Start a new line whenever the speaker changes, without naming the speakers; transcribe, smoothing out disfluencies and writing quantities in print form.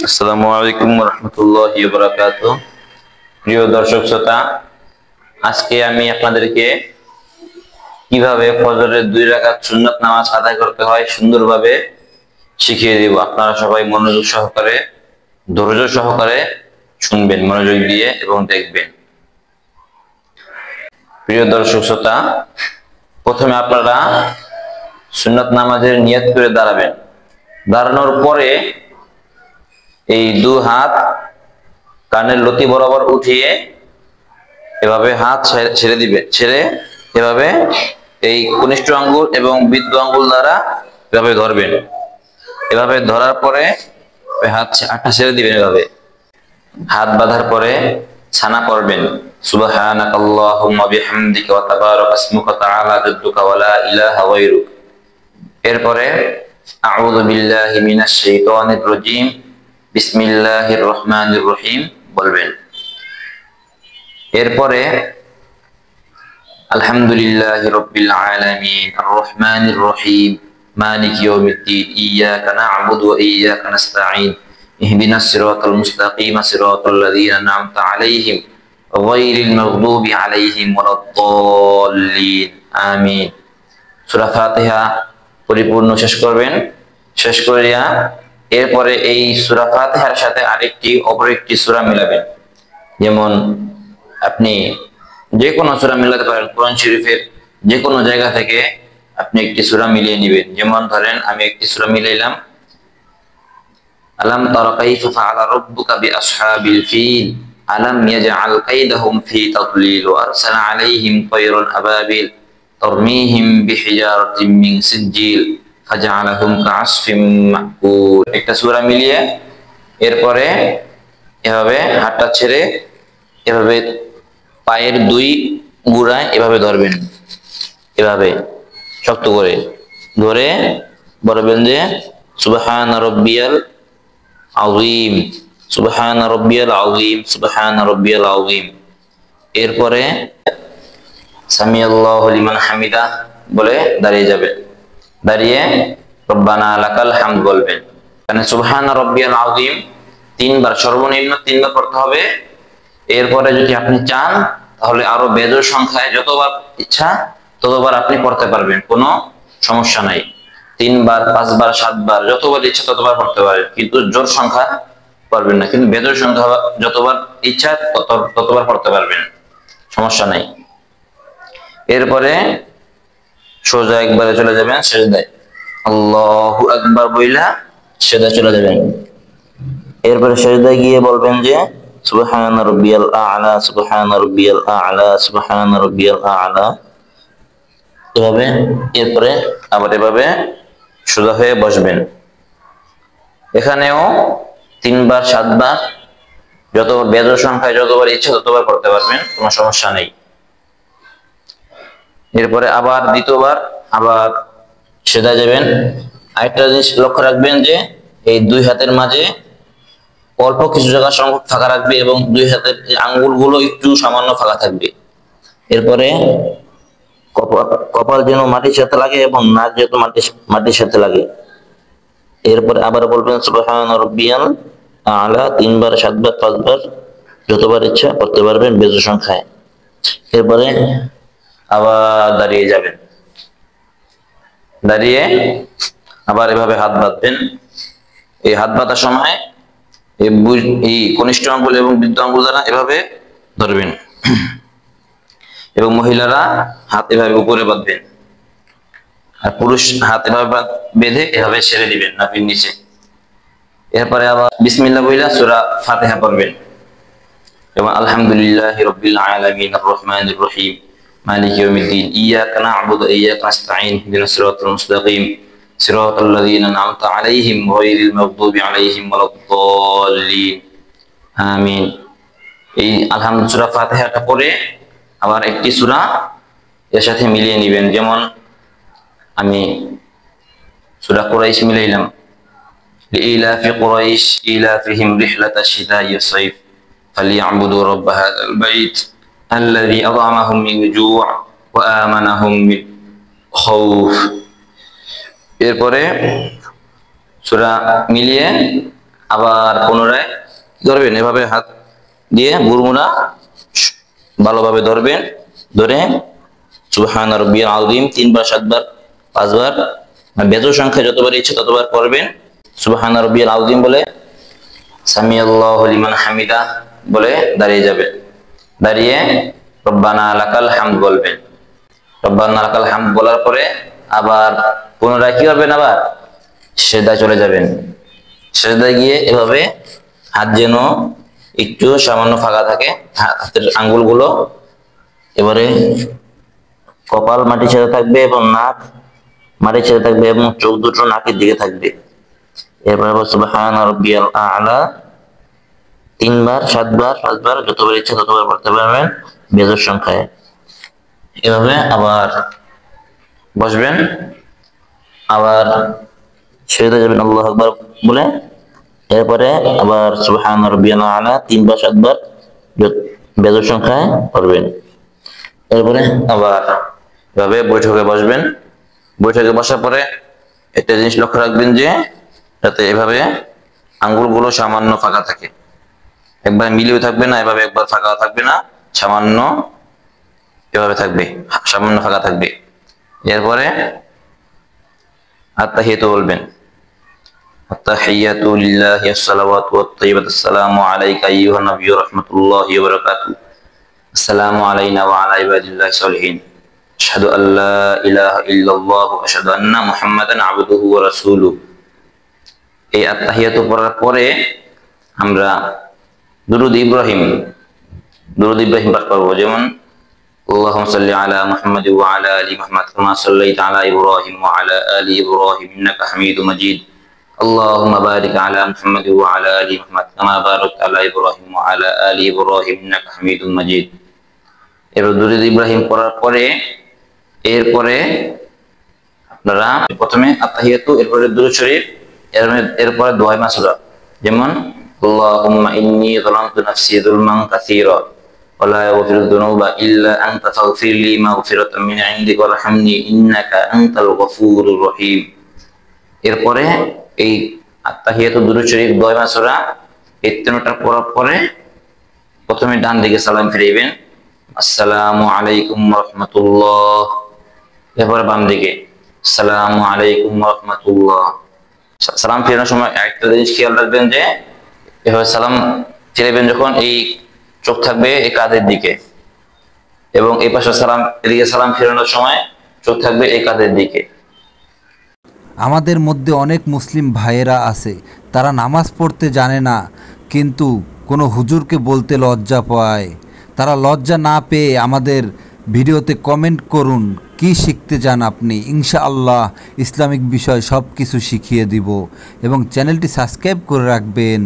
আসসালামু আলাইকুম ওয়া রাহমাতুল্লাহি ওয়া বারাকাতুহু। প্রিয় দর্শক শ্রোতা, আজকে আমি আপনাদেরকে কিভাবে ফজরের 2 রাকাত সুন্নাত নামাজ আদায় করতে হয় সুন্দরভাবে শিখিয়ে দেব। আপনারা সবাই মনোযোগ সহকারে, ধৈর্য সহকারে শুনবেন, মনোযোগ দিয়ে এবং দেখবেন। প্রিয় দর্শক শ্রোতা, প্রথমে আপনারা সুন্নাত নামাজের নিয়ত করে দাঁড়াবেন। দাঁড়ানোর পরে এই 2 হাত কানের লতি বরাবর উঠিয়ে এভাবে হাত ছেড়ে দিবেন। ছেড়ে এভাবে এই কনিষ্ঠ আঙ্গুল এবং বৃদ্ধ আঙ্গুল দ্বারা এভাবে ধরবেন। এভাবে ধরার পরে হাতটা ছেড়ে দিবেন। এভাবে হাত বাঁধার পরে ছানা পড়বেন, সুবহানাকাল্লাহুম্মা বিহামদিকা ওয়া তাবারাকা ইসমুকা তাআলা জাদ্দুকা ওয়া লা ইলাহা গায়রুক। এরপরে আউযু বিল্লাহি মিনাশ শাইতানির রাজীম, বিসমিল্লাহির রহমানির রহিম বলবেন। এরপরে আলহামদুলিল্লাহি রাব্বিল আলামিন আর রহমানির রহিম মালিকি ইয়াউমিদ্দিন ইয়্যাকা না'বুদু ওয়া ইয়্যাকা নাস্তাঈন ইহদিনাস সিরাতাল মুস্তাকিম সিরাতাল লাযীনা আন'আমতা আলাইহিম গায়রিল মাগদুবি আলাইহিম ওয়ালাদ-দাল্লিন। আমিন। সূরা ফাতিহা পরিপূর্ণ শেষ করবেন। শেষ করিয়া এরপরে এই সূরা ফাতিহার সাথে অপর একটি সূরা মিলাবেন। যেমন আপনি যে কোনো সূরা মিলাতে পারেন, কোরআন শরীফের যে কোনো জায়গা থেকে আপনি একটি সূরা মিলিয়ে নেবেন। যেমন ধরেন আমি একটি সূরা মিলাইলাম, আলাম তারা কাইফা ফাআলা রাব্বুকা বিআসহাবিল ফিল আলাম ইয়াজআল কাইদাহুম ফি তাদলিল ওয়া আরসালা আলাইহিম তায়রান আবাবিল তারমিহিম বিহিজারাতিন মিন সিজিল ফাজআলাহুম কাআসফিম মাকুল। একটা সূরা মিলিয়ে এরপরে এভাবে হাতটা ছেড়ে এভাবে পায়ের 2 গুড়ায় এভাবে ধরবেন। এভাবে শক্ত করে ধরে বলবেন যে সুবহানা রাব্বিয়াল আযীম, সুবহানা রাব্বিয়াল আযীম, সুবহানা রাব্বিয়াল আযীম। এরপরে সামিআল্লাহু লিমান হামিদা বলে দাঁড়িয়ে যাবেন। দাঁড়িয়ে রব্বানা লাকাল হামদ বলবেন। মানে সুবহানা রাব্বিয়াল আযীম 3 বার, সর্বনিম্ন 3 বার পড়তে হবে। এরপরে যদি আপনি চান তাহলে আরো বেজোড় সংখ্যায় যতবার ইচ্ছা ততবার আপনি পড়তে পারবেন, কোনো সমস্যা নাই। 3 বার, 5 বার, 7 বার যতবার ইচ্ছা ততবার পড়তে পারবেন, কিন্তু জোড় সংখ্যা পড়বেন না। কিন্তু বেজোড় সংখ্যা যতবার ইচ্ছা ততবার পড়তে পারবেন, সমস্যা নাই। এরপরে সোজা একবারে চলে যাবেন সিজদায়, আল্লাহু আকবার বইলা সিজদায় চলে যাবেন। এরপরে সিজদায় গিয়ে বলবেন যে সুবহানা রাব্বিয়াল আ'লা, সুবহানা রাব্বিয়াল আ'লা, সুবহানা রাব্বিয়াল আ'লা এভাবে। এরপরে আবার এভাবে সোজা হয়ে বসবেন। এখানেও 3 বার, 7 বার যত বেজোড় সংখ্যায় যতবার ইচ্ছা ততবার পড়তে পারবেন, কোনো সমস্যা নেই। এরপরে আবার দ্বিতীয়বার আবার সিজদায় যাবেন। আরেকটা জিনিস লক্ষ্য রাখবেন যে এই 2 হাতের মাঝে অল্প কিছু জায়গা সংখ্যক ফাঁকা রাখবে এবং 2 হাতের আঙ্গুলগুলো একটু সামান্য ফাঁকা থাকবে। এরপরে কপাল যেন মাটির সাথে লাগে এবং নাক যেন মাটির সাথে লাগে। এরপরে আবার বলবেন সুবহানা রাব্বিয়াল আ'লা 3 বার, 7 বার, 5 বার যতবার ইচ্ছা পড়তে পারবেন বেজোড় সংখ্যায়। এরপরে আবার দাঁড়িয়ে যাবেন। দাঁড়িয়ে আবার এভাবে হাত বাঁধবেন। এই হাত বাঁধার সময় এই কনিষ্ঠ আঙ্গুল এবং বৃদ্ধ আঙ্গুল দ্বারা এভাবে ধরবেন এবং মহিলারা হাত এভাবে উপরে বাঁধবেন, আর পুরুষ হাত এভাবে বেঁধে এভাবে ছেড়ে দিবেন নাভির নিচে। এরপরে আবার বিসমিল্লাহ বইলা সূরা ফাতিহা পড়বেন এবং আলহামদুলিল্লাহি রাব্বিল আলামিন আর রহমানির রহিম মালিকি ইয়াউমিদ্দিন ইয়্যাকা না'বুদু ওয়া ইয়্যাকা নাস্তাঈন ইহদিনাস সিরাতাল মুস্তাকিম সিরাতাল লাযীনা আন'আমতা আলাইহিম গায়রিল মাগদুবি আলাইহিম ওয়ালাদ-দাল্লিন। আমিন। এই আলহামদুলিল্লাহ সূরা ফাতিহাটা পড়ে আবার একটি সূরা এর সাথে মিলিয়ে নেবেন। যেমন আমি সূরা কুরাইশ মিলাইলাম, লিইলাফি কুরাইশ ইলাফিহিম রিহলাতাশ শিতাই ওয়াস সাইফ ফালিয়া'বুদু রাব্ব হাযাল বাইত আল্লাযী আত'আমাহুম মিন জু' ওয়া আমানাহুম মিন খাউফ। এরপরে সূরা মিলিয়ে আবার পুনরায় কি করবেন, এভাবে হাত দিয়ে বুড়মুড়া ভালোভাবে ধরবেন, ধরে সুবহান রাব্বিয়াল আযীম 3 বার 7 বার 5 বার বেজোড় সংখ্যা যতবার ইচ্ছে ততবার পড়বেন। সুবহান রাব্বিয়াল আযীম বলে সামিআল্লাহু লিমান হামিদা বলে দাঁড়িয়ে যাবেন। দাঁড়িয়ে রব্বানা লাকাল হামদ বলবেন। রব্বানা লাকাল হামদ বলার পরে আবার পুনরায় কি করবেন, আবার সিজদায় চলে যাবেন। সিজদায় গিয়ে এভাবে হাত যেন একটু সামান্য ফাঁকা থাকে, হাতের আঙ্গুলগুলো এবারে কপাল মাটি ছেড়ে থাকবে এবং নাক মাটি ছেড়ে থাকবে এবং চোখ দুটো নাকের দিকে থাকবে। এরপর আবার সুবহান রাব্বিয়াল আ'লা 3 বার 7 বার 5 বার যতবার ইচ্ছা ততবার পড়তে পারবেন বেজোড় সংখ্যায়। এভাবে আবার বসবেন, আবার সিজদা যাবেন আল্লাহু আকবার বলে। এরপরে আবার সুবহান রাব্বিয়াল আ'লা 3 বার 7 বার বেজোড় সংখ্যায় পড়বেন। এরপরে আবার এভাবে বৈঠকে বসবেন। বৈঠকে বসার পরে একটা জিনিস লক্ষ্য রাখবেন যে যাতে এভাবে আঙ্গুলগুলো সামান্য ফাঁকা থাকে, একবার মিলিয়েও থাকবে না, এভাবে একবার ফাঁকা থাকবে না, সামান্য এভাবে থাকবে, সামান্য ফাঁকা থাকবে। এরপরে আত্তাহিয়াতু বলবেন, আত্তাহিয়াতু লিল্লাহি আসসালাওয়াতু ওয়াত-তাইয়্যিবাতু আসসালামু আলাইকা আইয়ুহান নাবিয়্যু রাহমাতুল্লাহি ওয়া বারাকাতুহু আসসালামু আলাইনা ওয়া আলা ইবাদিল্লাহিস সলিহিন আশহাদু আল্লা ইলাহা ইল্লাল্লাহু ওয়া আশহাদু আন্না মুহাম্মাদান আবদুহু ওয়া রাসূলুহু। এই আত্তাহিয়াতু পড়ার পরে আমরা দুরূদ ইব্রাহিম পাঠ করব। যেমন আল্লাহুম্মা সাল্লি আলা মুহাম্মাদ ওয়া আলা আলি মুহাম্মাদ কামা সাল্লাইতা আলা ইব্রাহিম ওয়া আলা আলি ইব্রাহিম ইন্নাকা হামিদুম মাজিদ। আল্লাহুম্মা বারিক আলা মুহাম্মাদ ওয়া আলা আলি মুহাম্মাদ কামা বারাকতা আলা ইব্রাহিম ওয়া আলা আলি ইব্রাহিম ইন্নাকা হামিদুম মাজিদ। এবার দুরূদ ইব্রাহিম পড়ার পরে এরপরে আপনারা প্রথমে আত্তাহিয়াতু, এরপরে দুরূদ শরীফ, এরপরে দোয়া মাসুরা। যেমন আল্লাহুম্মা ইন্নী যালামতু নাফসি যুলমান কাসীরা ওয়া লা ইয়াগফিরুয যুনুবা ইল্লা আনতা ফাগফির লি মাগফিরাতাম মিন ইনদিকা ওয়ারহামনি ইন্নাকা আনতাল গফুরুর রহিম। এরপরে এই আত্তাহিয়াতু, দুরূদ শরীফ, দোয়া মাসুরা এই তিনটা পড়ার পরে প্রথমে ডান দিকে সালাম ফিরাইবেন, আসসালামু আলাইকুম ওয়া রাহমাতুল্লাহ। এরপরে বাম দিকে আসসালামু আলাইকুম ওয়া রাহমাতুল্লাহ। সালাম ফেরানোর সময় একটা জিনিস খেয়াল রাখবেন যে এভাবে সালাম ফিরাবেন যখন এই চোখ থাকবে এই কাঁধের দিকে, এবং এই পাশে এদিকে সালাম ফেরানোর সময় চোখ থাকবে এই কাঁধের দিকে।
আমাদের মধ্যে অনেক মুসলিম ভাইয়েরা আছে, তারা নামাজ পড়তে জানে না, কিন্তু কোনো হুজুরকে বলতে লজ্জা পায়। তারা লজ্জা না পেয়ে আমাদের ভিডিওতে কমেন্ট করুন কি শিখতে চান আপনি। ইনশাআল্লাহ ইসলামিক বিষয় সব কিছু শিখিয়ে দিব, এবং চ্যানেলটি সাবস্ক্রাইব করে রাখবেন।